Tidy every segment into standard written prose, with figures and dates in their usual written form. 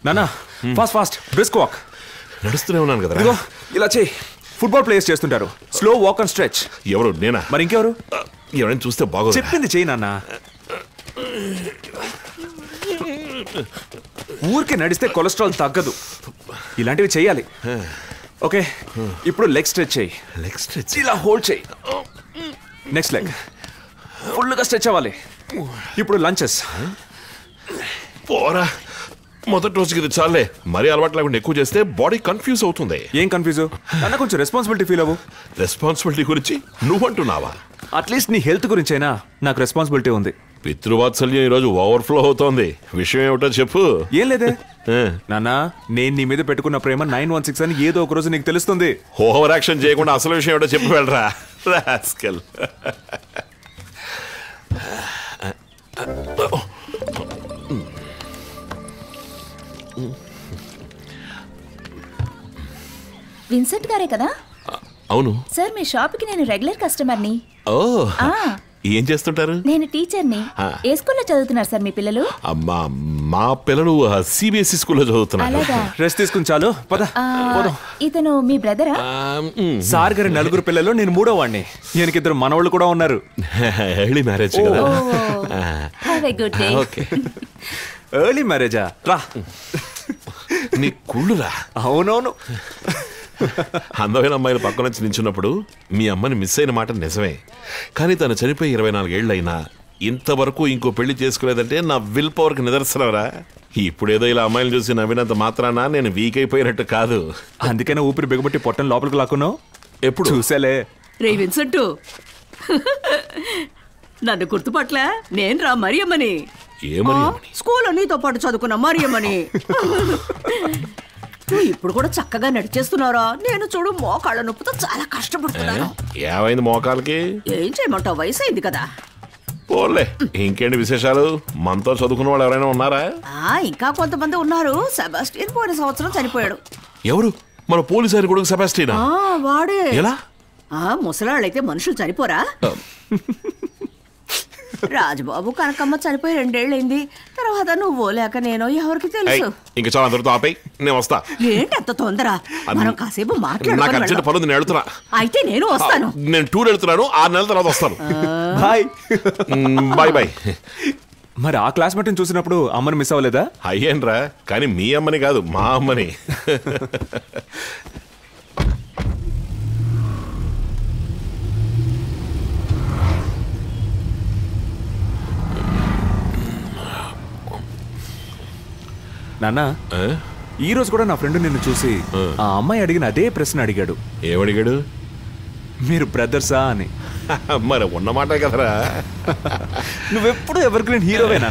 నానా fast fast brisk walk. నడుస్తూనే ఉన్నాను కదా. ఇలా చెయ్యి. ఫుట్బాల్ ప్లేయర్స్ చేస్తుంటారు స్లో వాక్ అండ్ స్ట్రెచ్. ఎవరు? నేనా? మరి ఇంకెవరు? ఎవరైనా చూస్తే బాగోదు. చెప్పింది చెయ్యి నాన్న. ఊరికే నడిస్తే కొలెస్ట్రాల్ తగ్గదు, ఇలాంటివి చెయ్యాలి. ఓకే, ఇప్పుడు లెగ్ స్ట్రెచ్ చెయ్యి. లెగ్ స్ట్రెచ్ ఇలా హోల్డ్ చెయ్యి. నెక్స్ట్ లెగ్ ఫుల్గా స్ట్రెచ్ అవ్వాలి. ఇప్పుడు లంచెస్. పోరా, మొదటి రోజుకి ఇది చాలే. మరీ అలవాటు లేకుండా ఎక్కువ చేస్తే బాడీ కన్ఫ్యూజ్ అవుతుంది. ఏం కన్ఫ్యూజ్? అన్న కొంచెం రెస్పాన్సిబిలిటీ ఫీల్ అవ్వు. రెస్పాన్సిబిలిటీ గురించి నువ్వంటున్నావా? అట్లీస్ట్ నీ హెల్త్ గురించి అయినా నాకు రెస్పాన్సిబిలిటీ ఉంది. పితృవాత్సల్యం ఈరోజు ఓవర్ఫ్లో అవుతోంది. విషయం ఏమిటో చెప్పు. ఏం లేదే నాన్నా, నేను నీ మీద పెట్టుకున్న ప్రేమ 916 అని ఏదో ఒక రోజు నీకు తెలుస్తుంది. ఓవర్ యాక్షన్ చేయకుండా అసలు విషయం ఏమిటో చెప్పు వెళ్ళరా రాస్కెల్. విన్సెంట్ గారే కదా? అవును సార్, మీ షాప్ కి నేను రెగ్యులర్ కస్టమర్ని. ఓ, ఏం చేస్తుంటారు? నేను టీచర్ని. ఏ స్కూల్లో చదువుతున్నారు సార్ మీ పిల్లలు? మా పిల్లలు సిబిఎస్ఈ స్కూల్లో చదువుతున్నారు. రెస్ట్ తీసుకుని చాలు పద. ఇతను మీ బ్రదరా? సార్ గారి 4 పిల్లలు, నేను 3వ వాడిని. ఈయనకి 2 మనవాళ్ళు కూడా ఉన్నారు. ఎర్లీ మ్యారేజ్ కదా. Have a good day. Okay. Early మ్యారేజా? రా. నీ కుళ్ళురా. అవునవును. అందమైన అమ్మాయిలు పక్కన నుంచి నించున్నప్పుడు మీ అమ్మని మిస్ అయిన మాట నిజమే. కానీ తను చనిపోయి 24 ఏళ్ళైనా ఇంతవరకు ఇంకో పెళ్లి చేసుకోలేదంటే నా విల్ పవర్కి నిదర్శనరా. ఇప్పుడేదో ఇలా అమ్మాయిలు చూసి నవ్వినంత మాత్రాన నేను వీక్ అయిపోయినట్టు కాదు. అందుకనే ఊపిరి బిగబట్టి పొట్టం లోపలికి లాక్కున్నావు. ఎప్పుడు చూసేలే. రే విన్సెంట్, నన్ను గుర్తుపట్లే? నేను రా మరియమ్మని. స్కూల్లో నీతో పాటు చదువుకున్న మరియమ్మని. ఇప్పుడు కూడా చక్కగా నడిచేస్తున్నారా? నేను చూడు మోకాళ్ళ నొప్పితో చాలా కష్టపడుతున్నాను. ఏమైంది మోకాలకి? ఏం చేయమంటావు, వయసు అయింది కదా. పోలే, ఇంకేంటి విశేషాలు? మనతో చదువుకున్న వాళ్ళు ఎవరైనా ఉన్నారా? ఇంకా కొంతమంది ఉన్నారు. సెబాస్టియన్ పోయిన సంవత్సరం చనిపోయాడు. ఎవరు? మన పోలీసు కొడుకు సెబాస్టియనా? వాడే. ఎలా? ముసలాళ్ళైతే మనుషులు చనిపోరా? రాజబాబు కనకమ్మ చనిపోయి 2 ఏళ్ళైంది. తర్వాత నువ్వు లేక నేను, ఎవరికి తెలుసు. ఇంకా చాలా అందరితో ఆపై నేను వస్తా. ఏంటి అంత తొందర? మనం కాసేపు నాకు అర్జెంట్ పనుంది, నేను వెళ్తున్నా. అయితే నేను వస్తాను. నేను టూర్ వెళ్తున్నాను, 6 నెలల తర్వాత వస్తాను. Bye bye bye. మరి ఆ క్లాస్మేట్ చూసినప్పుడు అమ్మని మిస్ అవ్వలేదా? అయ్యేనరా, కానీ మీ అమ్మని కాదు, మా అమ్మని. నాన్న, ఈ రోజు కూడా నా ఫ్రెండ్ నిన్ను చూసి ఆ అమ్మాయి అడిగిన అదే ప్రశ్న అడిగాడు. ఏమడిగాడు? మీరు బ్రదర్సా అని. మరి ఉన్నమాట కదరా. నువ్వెప్పుడు ఎవర్ గ్రీన్ హీరోవేనా?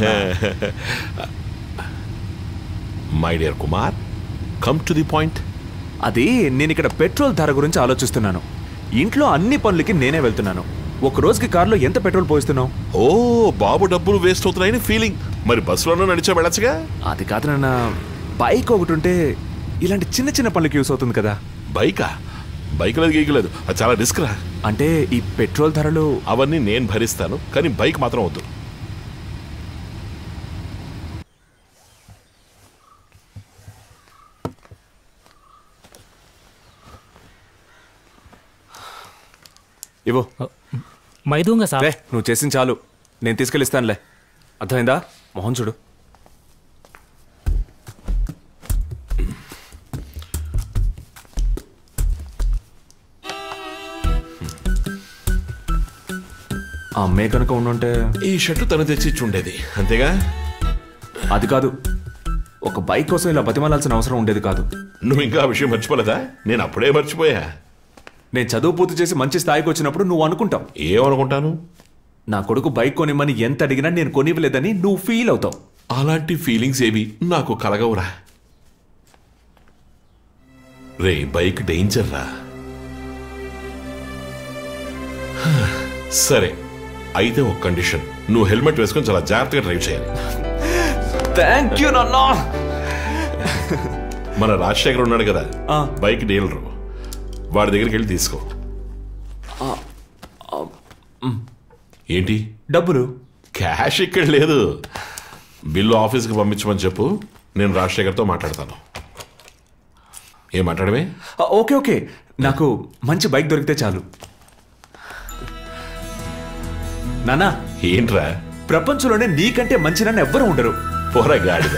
My dear Kumar, come to the point. అది నేను ఇక్కడ పెట్రోల్ ధర గురించి ఆలోచిస్తున్నాను. ఇంట్లో అన్ని పనులకి నేనే వెళ్తున్నాను. ఒక రోజుకి కారులో ఎంత పెట్రోల్ పోయిస్తున్నావు? ఓ, బాబు డబ్బులు వేస్ట్ అవుతున్నాయని ఫీలింగ్. మరి బస్సులోనూ నడిచా వెళ్ళచ్చుగా. అది కాదు నాన్న, బైక్ ఒకటి ఉంటే ఇలాంటి చిన్న చిన్న పనులకి యూస్ అవుతుంది కదా. బైకా? బైక్ లేదు గీయలేదు, అది చాలా రిస్క్ రా. అంటే ఈ పెట్రోల్ ధరలు అవన్నీ నేను భరిస్తాను, కానీ బైక్ మాత్రం వద్దు. ఇవ్వు. మైదూంగా సార్. నువ్వు చేసింది చాలు, నేను తీసుకెళ్ళిస్తానులే. అర్థమైందా? మోహన్ చూడు. ఆ అమ్మాయి కనుక ఉండుంటే ఈ షర్టు తను తెచ్చి ఉండేది, అంతేగా? అది కాదు, ఒక బైక్ కోసం ఇలా బతిమాలాల్సిన అవసరం ఉండేది కాదు. నువ్వు ఇంకా ఆ విషయం మర్చిపోలేదా? నేను అప్పుడే మర్చిపోయా. నేను చదువు పూర్తి చేసి మంచి స్థాయికి వచ్చినప్పుడు నువ్వు అనుకుంటావు. ఏమనుకుంటాను? నా కొడుకు బైక్ కొనిమ్మని ఎంత అడిగినా నేను కొనివ్వలేదని నువ్వు ఫీల్ అవుతావు. అలాంటి ఫీలింగ్స్ ఏవి నాకు కలగవురా. రే, బైక్ డేంజర్ రా. సరే, అయితే ఒక కండిషన్. నువ్వు హెల్మెట్ వేసుకొని చాలా జాగ్రత్తగా డ్రైవ్ చేయాలి. థ్యాంక్ యూ నాన్నా. మన రాజశేఖర్ ఉన్నాడు కదా, బైక్ డీలరు, వాడి దగ్గరికి వెళ్ళి తీసుకో. ఏంటి? డబ్బులు? క్యాష్ ఇక్కడ లేదు. బిల్లు ఆఫీస్కి పంపించమని చెప్పు, నేను రాజశేఖర్తో మాట్లాడతాను. ఏం మాట్లాడమే? ఓకే ఓకే, నాకు మంచి బైక్ దొరికితే చాలు. నానా, ఏంట్రా? ప్రపంచంలోనే నీకంటే మంచి నన్ను ఎవ్వరూ ఉండరు. పోరా గాడిద.